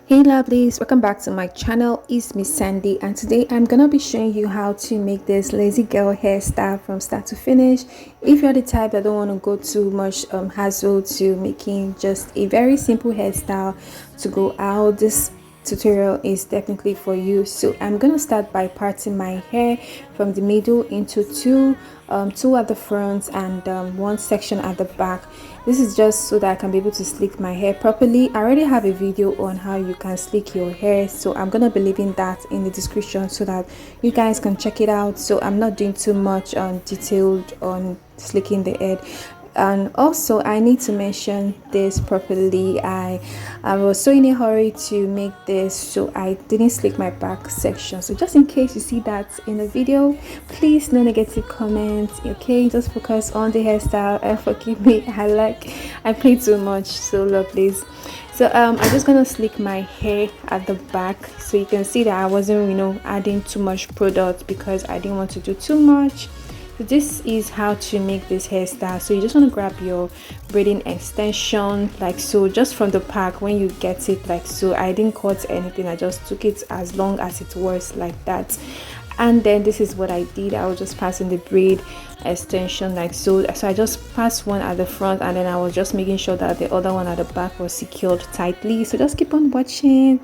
Hey lovelies, welcome back to my channel. It's Miss Sandy, and today I'm gonna be showing you how to make this lazy girl hairstyle from start to finish. If you're the type that don't want to go too much hassle to making just a very simple hairstyle to go out, this tutorial is definitely for you. So I'm gonna start by parting my hair from the middle into two at the front and one section at the back. This is just so that I can be able to slick my hair properly. I already have a video on how you can slick your hair, so I'm gonna be leaving that in the description so that you guys can check it out. So I'm not doing too much detailed on slicking the head. And also I need to mention this properly. I was so in a hurry to make this, so I didn't slick my back section. So just in case you see that in the video, please no negative comments, okay? Just focus on the hairstyle and forgive me, I play too much, so lovelies. So I'm just gonna slick my hair at the back, so you can see that I wasn't adding too much product because I didn't want to do too much. So this is how to make this hairstyle. So you just want to grab your braiding extension like so, just from the pack when you get it, like so. I didn't cut anything, I just took it as long as it was like that. And then this is what I did. I was just passing the braid extension like so. So I just passed one at the front, and then I was just making sure that the other one at the back was secured tightly. So just keep on watching.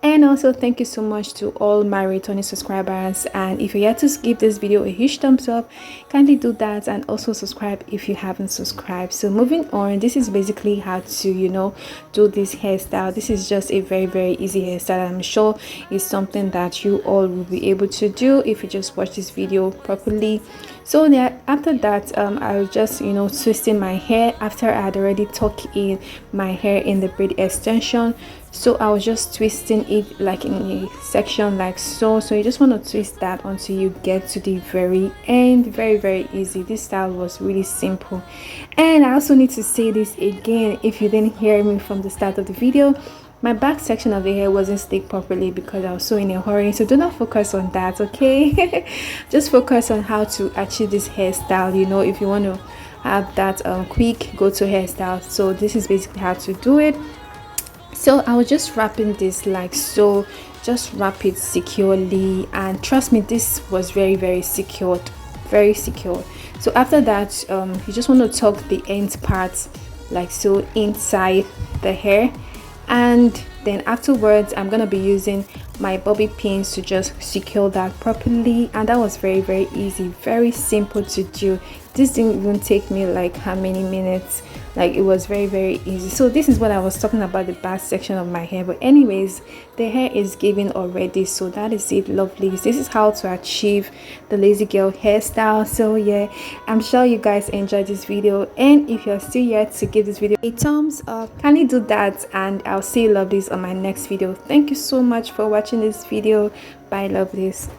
And also thank you so much to all my returning subscribers, and if you're yet to give this video a huge thumbs up, kindly do that, and also subscribe if you haven't subscribed. So moving on, this is basically how to do this hairstyle. This is just a very easy hairstyle. I'm sure it's something that you all will be able to do if you just watch this video properly. So after that I was just twisting my hair after I had already tucked in my hair in the braid extension. So I was just twisting it like in a section like so. So you just want to twist that until you get to the very end. Very easy. This style was really simple. And I also need to say this again, if you didn't hear me from the start of the video, my back section of the hair wasn't slicked properly because I was so in a hurry. So do not focus on that, okay? Just focus on how to achieve this hairstyle. If you want to have that quick go-to hairstyle, so this is basically how to do it. So I was just wrapping this like so, just wrap it securely, and trust me, this was very secured, very secure. So after that you just want to tuck the end part like so inside the hair, and then afterwards I'm gonna be using my bobby pins to just secure that properly. And that was very easy, very simple to do. This didn't even take me like how many minutes. Like it was very easy. So this is what I was talking about, the back section of my hair. But anyways, the hair is giving already, so that is it, lovelies. This is how to achieve the lazy girl hairstyle. So yeah, I'm sure you guys enjoyed this video, and if you're still yet to give this video a thumbs up, kindly do that, and I'll see you lovelies on my next video. Thank you so much for watching this video. Bye lovelies.